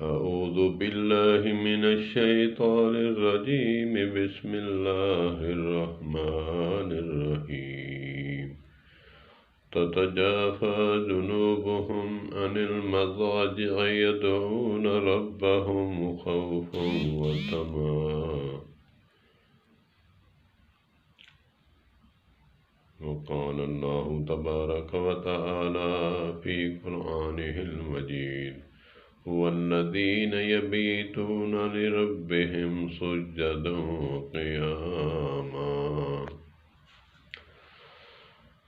أعوذ بالله من الشيطان الرجيم بسم الله الرحمن الرحيم تتجافى جنوبهم عن المضاجع يدعون ربهم خوفا وطمعا وقال الله تبارك وتعالى في قرآنه المجيد والذين يبيتون لربهم سجدا وقياما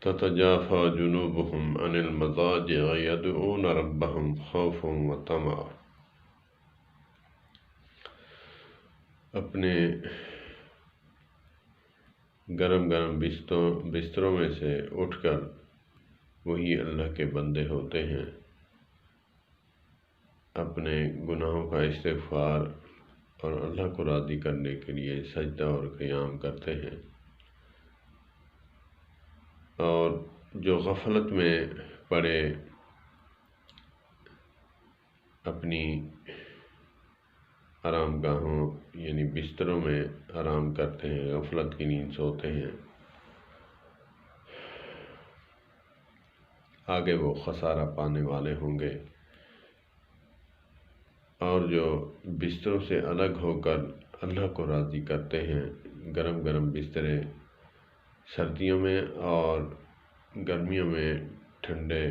تتجافى جنوبهم عن المضاجع يدعون ربهم خوفا وطمعا۔ اپنے گرم گرم بستروں میں سے اٹھ کر وہی اللہ کے بندے ہوتے ہیں، اپنے گناہوں کا استغفار اور اللہ کو راضی کرنے کے لیے سجدہ اور قیام کرتے ہیں، اور جو غفلت میں پڑے اپنی آرام گاہوں یعنی بستروں میں آرام کرتے ہیں، غفلت کی نیند سوتے ہیں، آگے وہ خسارہ پانے والے ہوں گے۔ اور جو بستروں سے الگ ہو کر اللہ کو راضی کرتے ہیں، گرم گرم بسترے سردیوں میں اور گرمیوں میں ٹھنڈے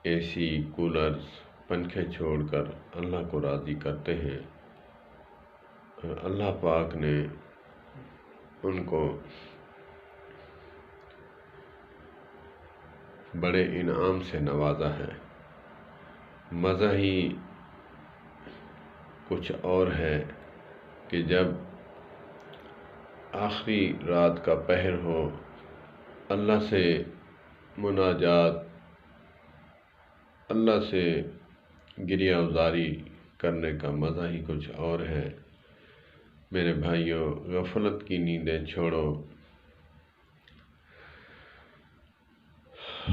اے سی کولرز پنکھے چھوڑ کر اللہ کو راضی کرتے ہیں، اللہ پاک نے ان کو بڑے انعام سے نوازا ہے۔ مزہ ہی کچھ اور ہے کہ جب آخری رات کا پہر ہو، اللہ سے مناجات، اللہ سے گریہ ازاری کرنے کا مزہ ہی کچھ اور ہے۔ میرے بھائیوں، غفلت کی نیندیں چھوڑو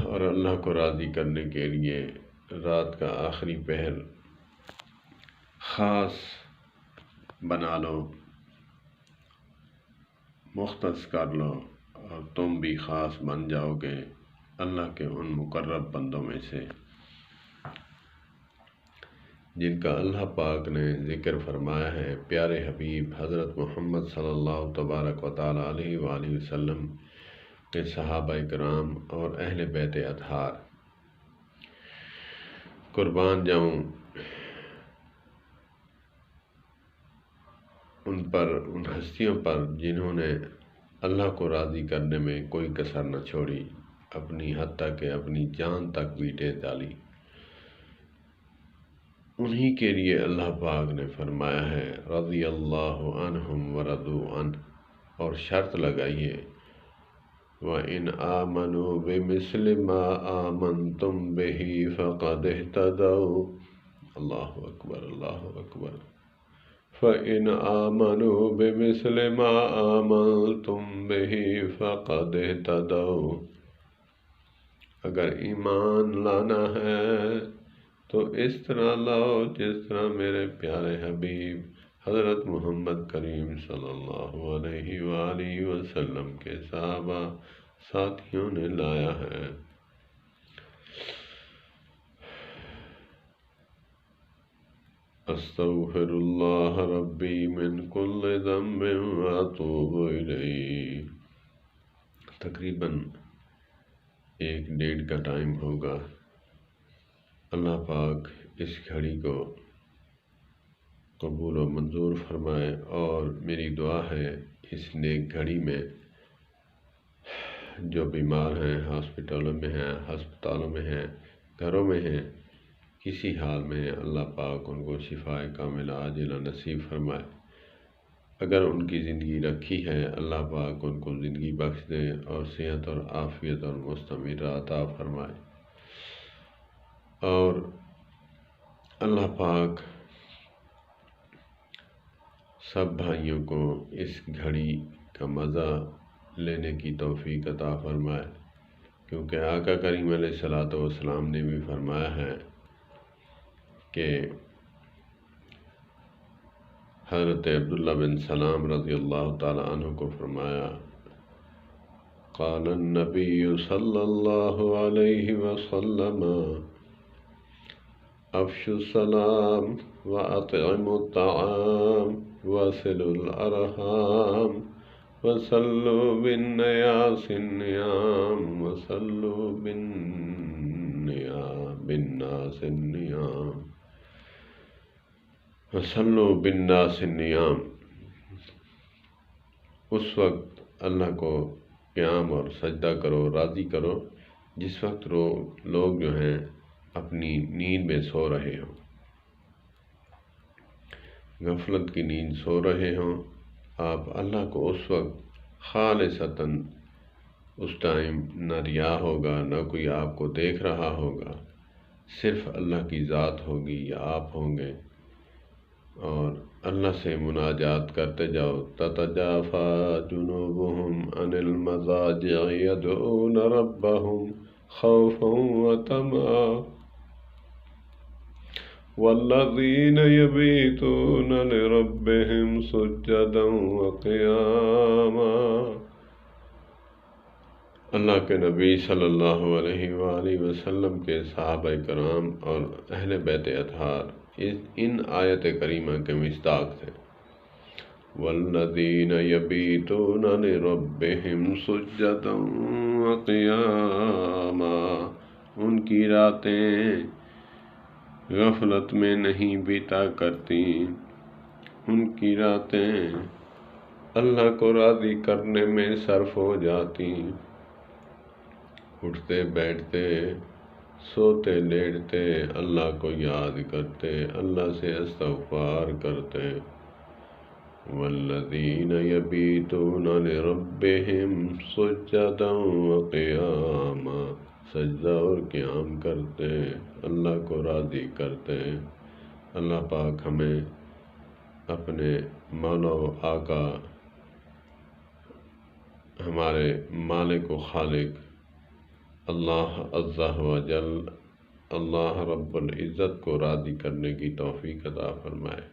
اور اللہ کو راضی کرنے کے لیے رات کا آخری پہر خاص بنا لو، مختص کر لو، اور تم بھی خاص بن جاؤ گے اللہ کے ان مقرب بندوں میں سے جن کا اللہ پاک نے ذکر فرمایا ہے۔ پیارے حبیب حضرت محمد صلی اللہ تبارک و تعالی علیہ وآلہ وسلم کے صحابہ کرام اور اہل بیت اطہار، قربان جاؤں ان ہستیوں پر جنہوں نے اللہ کو راضی کرنے میں کوئی کسر نہ چھوڑی، اپنی حتیٰ کہ اپنی جان تک بھی دے ڈالی۔ انہی کے لیے اللہ پاک نے فرمایا ہے رضی اللہ عنہم ورضوا عنہ، اور شرط لگائیے وَإِنْ آمَنُوا بِمِثْلِ مَا آمَنْتُمْ بِهِ فَقَدِ اهْتَدَوْا۔ اللہ اکبر، اللہ اکبر۔ فَإِنْ آمَنُوا بِمِثْلِ مَا آمَنْتُمْ بِهِ فَقَدِ اهْتَدَوْا۔ اگر ایمان لانا ہے تو اس طرح لاؤ جس طرح میرے پیارے حبیب حضرت محمد کریم صلی اللہ علیہ وآلہ وسلم کے صحابہ ساتھیوں نے لایا ہے۔ استغفر اللہ ربی من کل ذنب واتوب الیہ۔ تقریباً 1-1:30 کا ٹائم ہوگا۔ اللہ پاک اس گھڑی کو قبول و منظور فرمائے، اور میری دعا ہے اس نیک گھڑی میں جو بیمار ہیں، ہاسپٹلوں میں ہیں، ہسپتالوں میں ہیں، گھروں میں ہیں، کسی حال میں ہیں، اللہ پاک ان کو شفاء کاملہ عاجلہ نصیب فرمائے۔ اگر ان کی زندگی رکھی ہے، اللہ پاک ان کو زندگی بخش دے اور صحت اور عافیت اور مستمر عطا فرمائے، اور اللہ پاک سب بھائیوں کو اس گھڑی کا مزہ لینے کی توفیق عطا فرمائے، کیونکہ آقا کریم علیہ الصلوۃ والسلام نے بھی فرمایا ہے کہ حضرت عبداللہ بن سلام رضی اللہ تعالی عنہ کو فرمایا، قال النبی صلی اللہ علیہ وسلم افشوا السلام واطعموا الطعام وصلوا الارحام وصلوا بالناس النیام وصلوا بالناس النیام وصلوا بالناس النیام۔ اس وقت اللہ کو قیام اور سجدہ کرو، راضی کرو جس وقت لوگ جو ہیں اپنی نیند میں سو رہے ہوں، غفلت کی نیند سو رہے ہوں۔ آپ اللہ کو اس وقت خالصتاً، اس ٹائم نہ ریا ہوگا، نہ کوئی آپ کو دیکھ رہا ہوگا، صرف اللہ کی ذات ہوگی یا آپ ہوں گے، اور اللہ سے مناجات کرتے جاؤ۔ تتجافى جنوبهم عن المضاجع يدعون ربهم خوفا وطمعا والذين يبيتون لربهم سجدا وقياما۔ اللہ کے نبی صلی اللہ علیہ وآلہ وسلم کے صحابہ کرام اور اہل بیت اطہار ان آیت کریمہ کے مصداق تھے۔ والذین یبیتون لربہم سجدا وقیاما، ان کی راتیں غفلت میں نہیں بیتا کرتی، ان کی راتیں اللہ کو راضی کرنے میں صرف ہو جاتی، اٹھتے بیٹھتے سوتے لیٹتے اللہ کو یاد کرتے، اللہ سے استغفار کرتے۔ والذین یبیتون لربہم سجدا وقیاما، سجدہ اور قیام کرتے، اللہ کو راضی کرتے۔ اللہ پاک ہمیں اپنے مولا و آقا، ہمارے مالک و خالق اللہ عز و جل، اللہ رب العزت کو راضی کرنے کی توفیق عطا فرمائے۔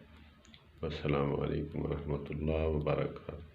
السلام علیکم ورحمۃ اللہ وبرکاتہ۔